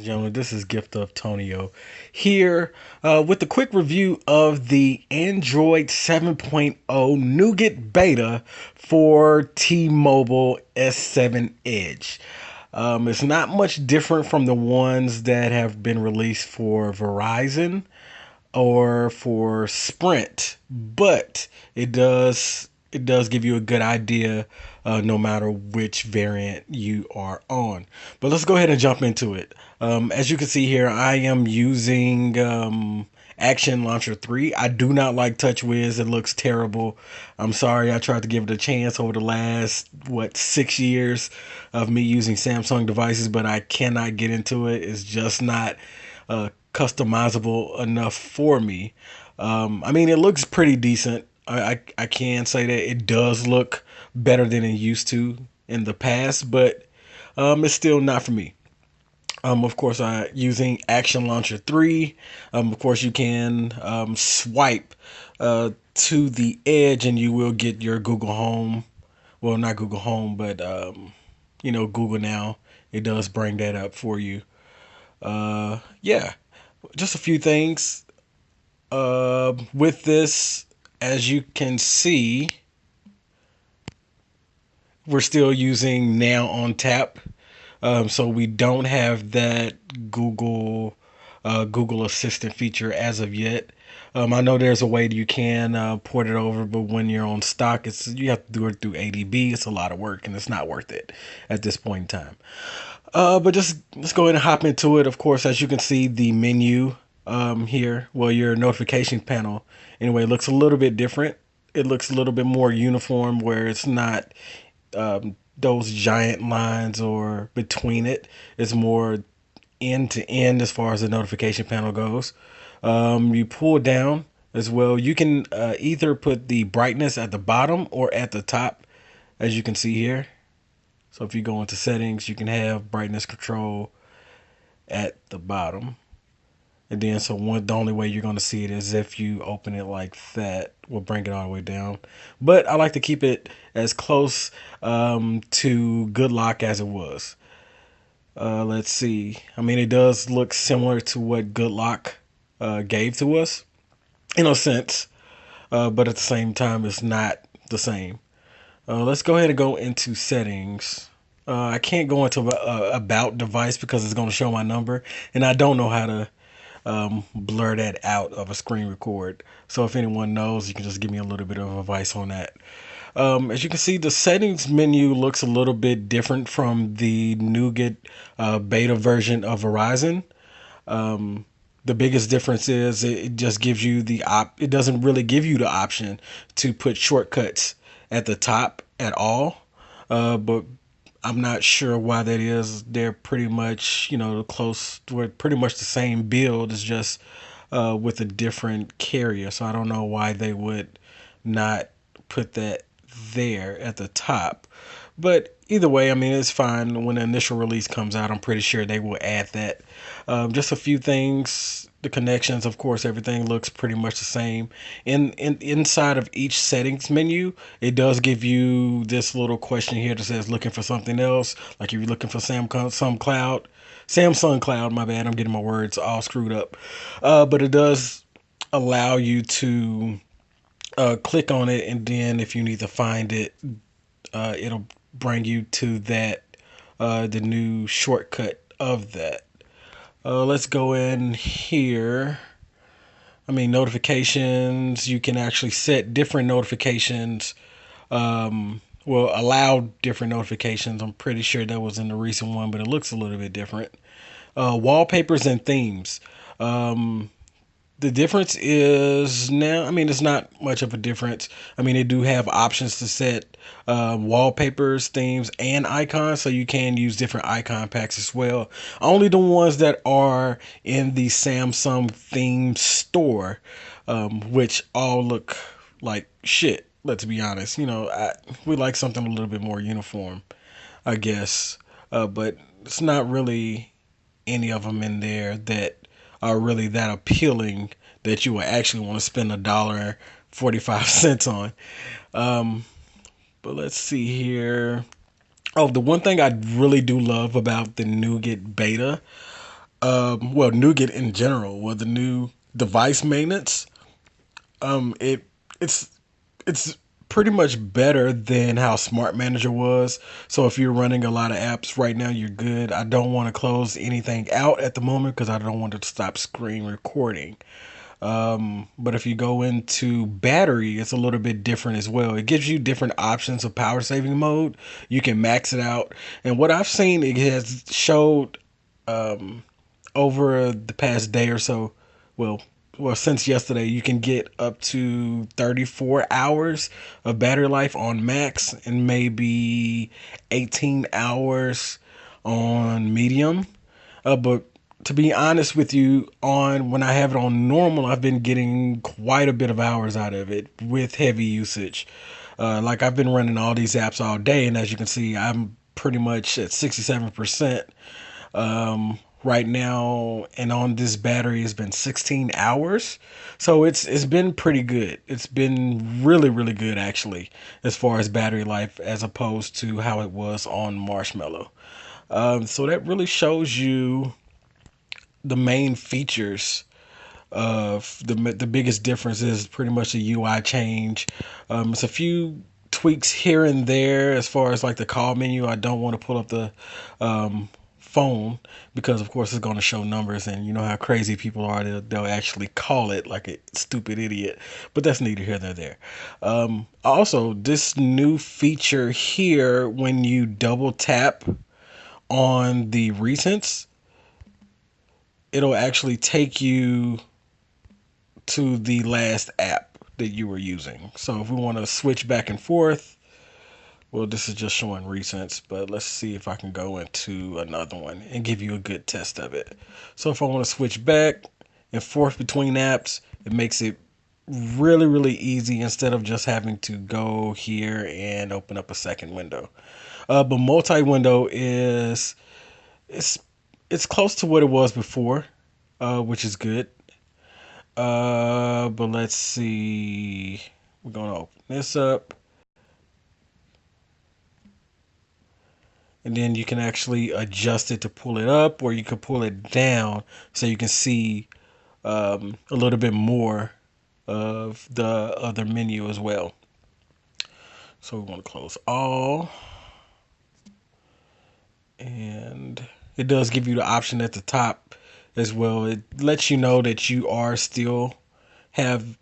and gentlemen. This is Gift of Tonio here with a quick review of the Android 7.0 Nougat beta for T-Mobile S7 Edge. It's not much different from the ones that have been released for Verizon or for Sprint, but it does give you a good idea no matter which variant you are on. But let's go ahead and jump into it. As you can see here, I am using Action Launcher 3. I do not like TouchWiz. It looks terrible. I'm sorry. I tried to give it a chance over the last 6 years of me using Samsung devices, but I cannot get into it. It's just not customizable enough for me. I mean, it looks pretty decent. I can say that it does look better than it used to in the past, but it's still not for me. Of course, using Action Launcher 3. Of course, you can swipe to the edge and you will get your Google Home. Well, not Google Home, but Google Now. It does bring that up for you. Yeah, just a few things. With this, as you can see, we're still using Now on Tap. So we don't have that Google Assistant feature as of yet. I know there's a way that you can port it over, but when you're on stock, you have to do it through ADB. It's a lot of work, and it's not worth it at this point in time. But just let's go ahead and hop into it. Of course, as you can see, the menu here, well, your notification panel, anyway, looks a little bit different. It looks a little bit more uniform, where it's not those giant lines or between it. It's more end to end as far as the notification panel goes. You pull down as well. You can either put the brightness at the bottom or at the top, as you can see here. So if you go into settings, you can have brightness control at the bottom. And then the only way you're going to see it is if you open it like that. We'll bring it all the way down. But I like to keep it as close to Good Lock as it was. Let's see. I mean, it does look similar to what Good Lock gave to us in a sense. But at the same time, it's not the same. Let's go ahead and go into settings. I can't go into about device because it's going to show my number. And I don't know how to blur that out of a screen record. So if anyone knows, you can just give me a little bit of advice on that. As you can see, the settings menu looks a little bit different from the Nougat beta version of Verizon. The biggest difference is it just gives you it doesn't really give you the option to put shortcuts at the top at all. But I'm not sure why that is. They're pretty much, we're pretty much the same build. It's just with a different carrier. So I don't know why they would not put that there at the top. But either way, I mean, it's fine. When the initial release comes out, I'm pretty sure they will add that. Just a few things. The connections, of course, everything looks pretty much the same. Inside of each settings menu, it does give you this little question here that says looking for something else. Like if you're looking for Samsung Cloud, my bad, I'm getting my words all screwed up. But it does allow you to click on it, and then if you need to find it, it'll bring you to that the new shortcut of that. Let's go in here. I mean, notifications, you can actually set different notifications. Allow different notifications. I'm pretty sure that was in the recent one, but it looks a little bit different. Wallpapers and themes. The difference is now, I mean, it's not much of a difference. I mean, they do have options to set wallpapers, themes, and icons, so you can use different icon packs as well. Only the ones that are in the Samsung theme store, which all look like shit, let's be honest. We like something a little bit more uniform, I guess. But it's not really any of them in there that are really that appealing that you will actually want to spend $1.45 on. But let's see here. Oh, the one thing I really do love about the Nougat beta Well, Nougat in general, well, the new device maintenance, um, it it's it's pretty much better than how Smart Manager was. So if you're running a lot of apps right now, you're good. I don't want to close anything out at the moment because I don't want to stop screen recording. But if you go into battery, it's a little bit different as well. It gives you different options of power saving mode. You can max it out. And what I've seen, it has showed over the past day or so, well, since yesterday, you can get up to 34 hours of battery life on max and maybe 18 hours on medium. But to be honest with you, on when I have it on normal, I've been getting quite a bit of hours out of it with heavy usage. Like I've been running all these apps all day, and as you can see, I'm pretty much at 67% right now, and on this battery has been 16 hours. So it's been pretty good. It's been really good actually, as far as battery life as opposed to how it was on Marshmallow. So that really shows you the main features of the biggest difference is pretty much the UI change. It's a few tweaks here and there as far as like the call menu. I don't want to pull up the phone because of course it's going to show numbers, and you know how crazy people are, they'll actually call it like a stupid idiot, but that's neither here nor there. Also, this new feature here, when you double tap on the recents, it'll actually take you to the last app that you were using. So if we want to switch back and forth, well, this is just showing recents, but let's see if I can go into another one and give you a good test of it. So if I want to switch back and forth between apps, it makes it really easy instead of just having to go here and open up a second window. But multi-window is it's it's close to what it was before, which is good. But let's see. We're gonna open this up, and then you can actually adjust it to pull it up, or you can pull it down so you can see a little bit more of the other menu as well. So we want to close all, and it does give you the option at the top as well. It lets you know that you are still have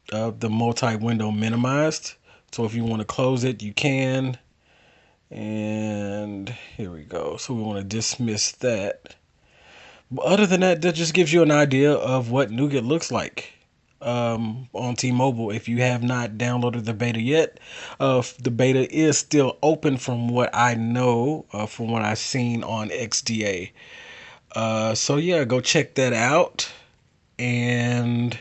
the multi-window minimized. So if you want to close it, you can. And here we go. So we want to dismiss that. But other than that, that just gives you an idea of what Nougat looks like on T-Mobile. If you have not downloaded the beta yet, the beta is still open from what I know, from what I've seen on XDA. So yeah, go check that out. And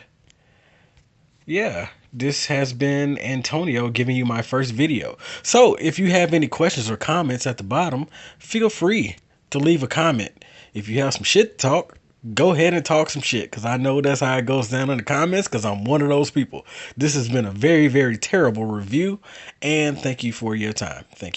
yeah, this has been Antonio giving you my first video. So if you have any questions or comments at the bottom, feel free to leave a comment. If you have some shit to talk, go ahead and talk some shit, because I know that's how it goes down in the comments, because I'm one of those people. This has been a very terrible review, and thank you for your time. Thank you.